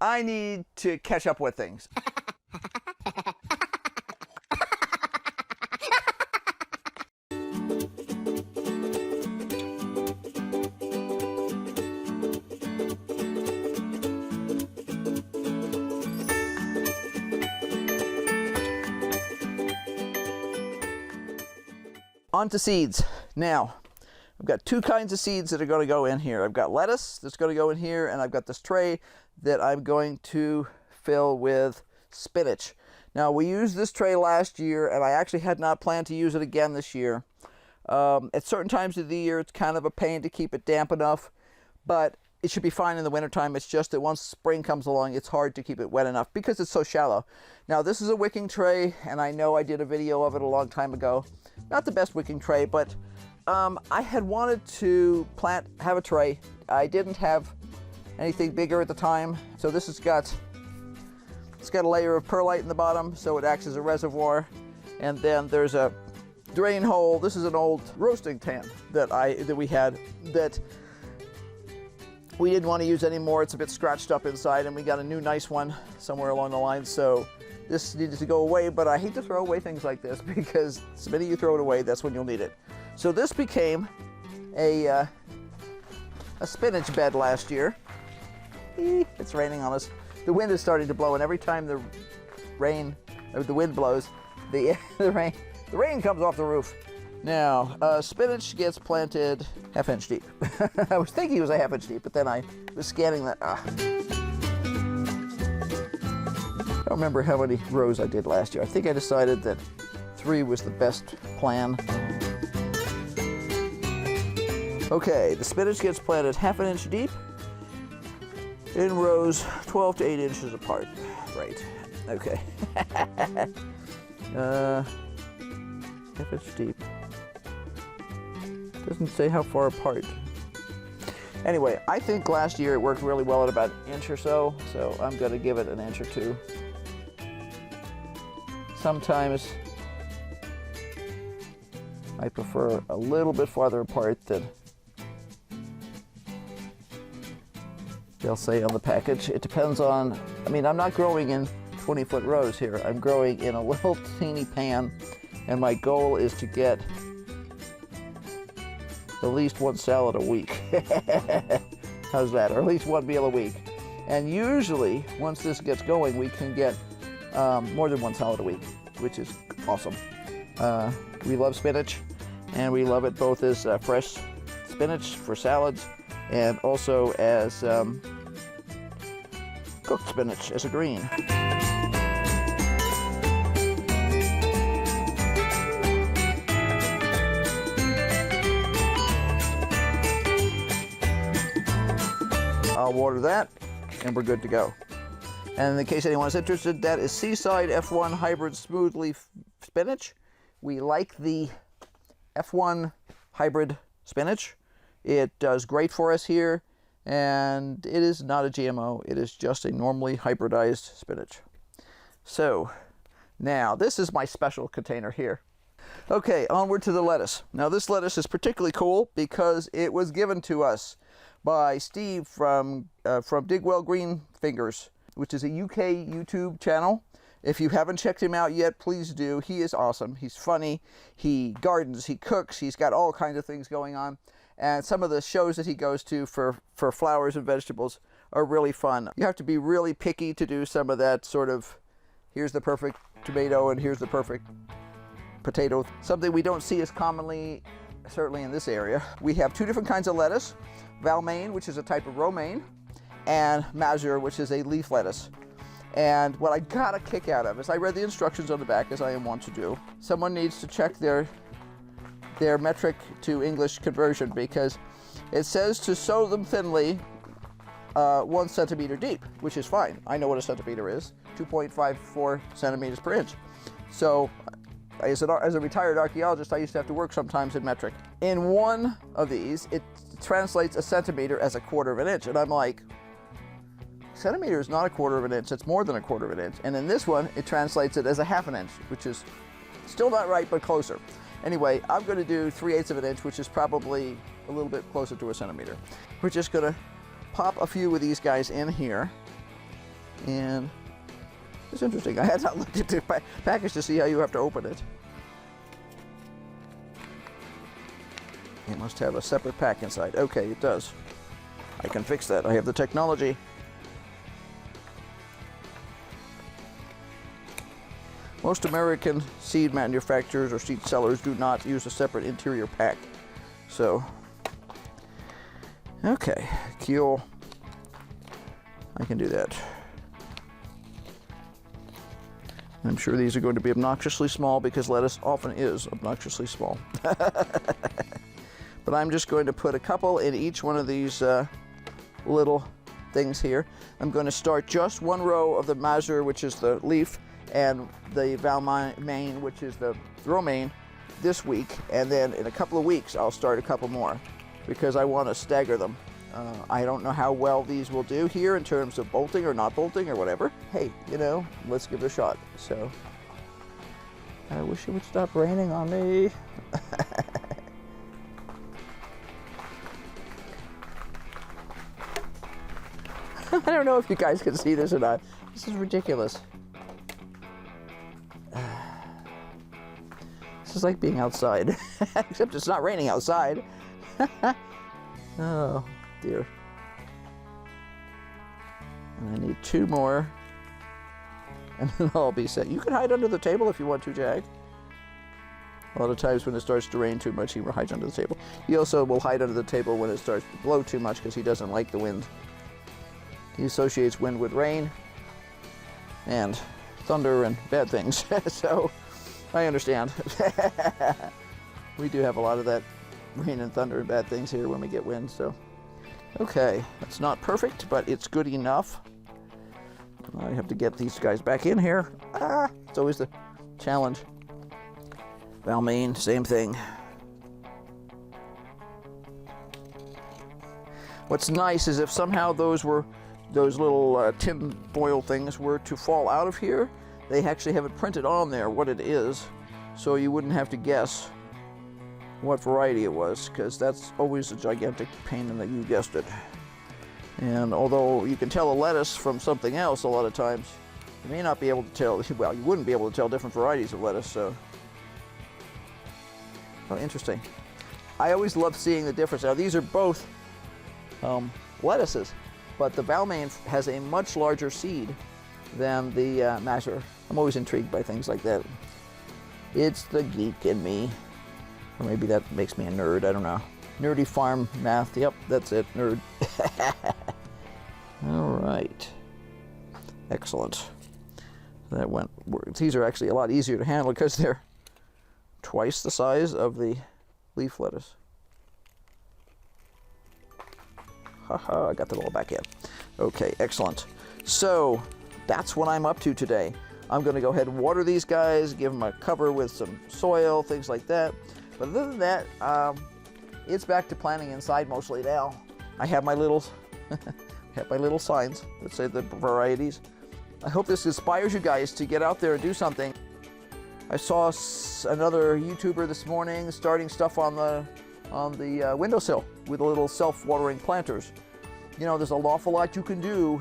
I need to catch up with things. On to seeds. Now, I've got two kinds of seeds that are going to go in here. I've got lettuce that's going to go in here, and I've got this tray that I'm going to fill with spinach. Now, we used this tray last year, and I actually had not planned to use it again this year. At certain times of the year, it's kind of a pain to keep it damp enough, but it should be fine in the wintertime. It's just that once spring comes along, it's hard to keep it wet enough because it's so shallow. Now, this is a wicking tray, and I know I did a video of it a long time ago. Not the best wicking tray, but I had wanted to have a tray. I didn't have anything bigger at the time, so this has got a layer of perlite in the bottom, so it acts as a reservoir, and then there's a drain hole. This is an old roasting tan that we had that we didn't want to use anymore. It's a bit scratched up inside, and we got a new nice one somewhere along the line, so this needed to go away. But I hate to throw away things like this because the minute you throw it away, that's when you'll need it. So this became a spinach bed last year. It's raining on us. The wind is starting to blow, and every time the wind blows, the rain comes off the roof. Now, spinach gets planted half-inch deep. I was thinking it was a half-inch deep, but then I was scanning that. I don't remember how many rows I did last year. I think I decided that 3 was the best plan. Okay, the spinach gets planted half-an inch deep in rows 12 to 8 inches apart. Right. Okay. Half-inch deep. Doesn't say how far apart. Anyway, I think last year it worked really well at about an inch or so I'm going to give it an inch or 2. Sometimes I prefer a little bit farther apart than they'll say on the package. It depends on, I'm not growing in 20-foot rows here. I'm growing in a little teeny pan, and my goal is to get at least 1 salad a week. How's that? Or at least 1 meal a week. And usually, once this gets going, we can get more than 1 salad a week, which is awesome. We love spinach, and we love it both as fresh spinach for salads and also as cooked spinach as a green. I'll water that, and we're good to go. And in case anyone is interested, that is Seaside F1 Hybrid Smooth Leaf Spinach. We like the F1 Hybrid Spinach. It does great for us here, and it is not a GMO. It is just a normally hybridized spinach. So, now this is my special container here. Okay, onward to the lettuce. Now this lettuce is particularly cool because it was given to us by Steve from Digwell Green Fingers, which is a UK YouTube channel. If you haven't checked him out yet, please do. He is awesome. He's funny. He gardens. He cooks. He's got all kinds of things going on. And some of the shows that he goes to for flowers and vegetables are really fun. You have to be really picky to do some of that sort of, here's the perfect tomato and here's the perfect potato. Something we don't see as commonly, certainly in this area. We have 2 different kinds of lettuce. Valmaine, which is a type of romaine, and Mazur, which is a leaf lettuce. And what I got a kick out of is I read the instructions on the back, as I am wont to do. Someone needs to check their metric to English conversion, because it says to sow them thinly 1 centimeter deep, which is fine. I know what a centimeter is, 2.54 centimeters per inch. So as a retired archaeologist, I used to have to work sometimes in metric. In one of these, it translates a centimeter as 1/4 of an inch, and I'm like, centimeter is not 1/4 of an inch, it's more than 1/4 of an inch. And in this one, it translates it as 1/2 inch, which is still not right, but closer. Anyway, I'm going to do 3/8 of an inch, which is probably a little bit closer to a centimeter. We're just going to pop a few of these guys in here. And it's interesting. I had not looked at the package to see how you have to open it. It must have a separate pack inside. Okay, it does. I can fix that. I have the technology. Most American seed manufacturers or seed sellers do not use a separate interior pack. So, okay, Keel, I can do that. I'm sure these are going to be obnoxiously small because lettuce often is obnoxiously small. But I'm just going to put a couple in each one of these little things here. I'm going to start just one row of the mazur, which is the leaf, and the valmain, which is the romaine, this week, and then in a couple of weeks I'll start a couple more because I want to stagger them. I don't know how well these will do here in terms of bolting or not bolting or whatever. Hey, you know, let's give it a shot. So, I wish it would stop raining on me. I don't know if you guys can see this or not. This is ridiculous. This is like being outside, except it's not raining outside. Oh dear. And I need 2 more, and then I'll be set. You can hide under the table if you want to, Jack. A lot of times when it starts to rain too much, he hides under the table. He also will hide under the table when it starts to blow too much because he doesn't like the wind. He associates wind with rain and thunder and bad things. So I understand. We do have a lot of that rain and thunder and bad things here when we get wind. So, okay, it's not perfect, but it's good enough. I have to get these guys back in here. It's always the challenge. Valmain, same thing. What's nice is if somehow those little tin foil things were to fall out of here, they actually have it printed on there what it is, so you wouldn't have to guess what variety it was, because that's always a gigantic pain in the, you guessed it. And although you can tell a lettuce from something else a lot of times, you may not be able to tell, well, you wouldn't be able to tell different varieties of lettuce, so. Oh, interesting. I always love seeing the difference. Now these are both lettuces, but the Valmain has a much larger seed than the mazur. I'm always intrigued by things like that. It's the geek in me. Or maybe that makes me a nerd, I don't know. Nerdy farm math, yep, that's it, nerd. All right, excellent. That went, these are actually a lot easier to handle because they're twice the size of the leaf lettuce. Haha, I got them all back in. Okay, excellent. So that's what I'm up to today. I'm going to go ahead and water these guys, give them a cover with some soil, things like that. But other than that, it's back to planting inside mostly now. I have my little, signs that say the varieties. I hope this inspires you guys to get out there and do something. I saw another YouTuber this morning starting stuff on the windowsill with little self-watering planters. You know, there's an awful lot you can do,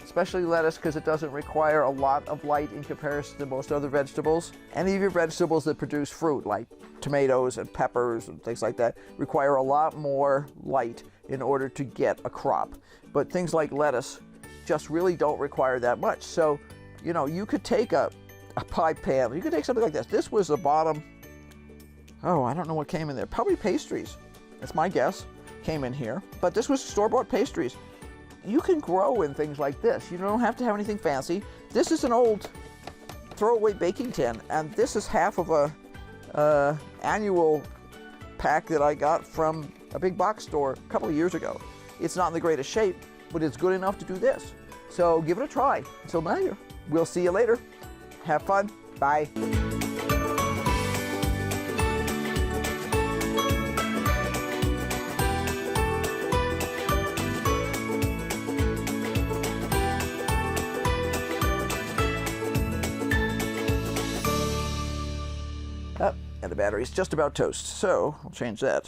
especially lettuce, because it doesn't require a lot of light in comparison to most other vegetables. Any of your vegetables that produce fruit, like tomatoes and peppers and things like that, require a lot more light in order to get a crop. But things like lettuce just really don't require that much. So, you know, you could take a pie pan, you could take something like this. This was the bottom, oh, I don't know what came in there. Probably pastries, that's my guess, came in here. But this was store-bought pastries. You can grow in things like this. You don't have to have anything fancy. This is an old throwaway baking tin, and this is half of a annual pack that I got from a big box store a couple of years ago. It's not in the greatest shape, but it's good enough to do this. So give it a try. Until now, we'll see you later. Have fun. Bye. And the battery's just about toast, so I'll change that.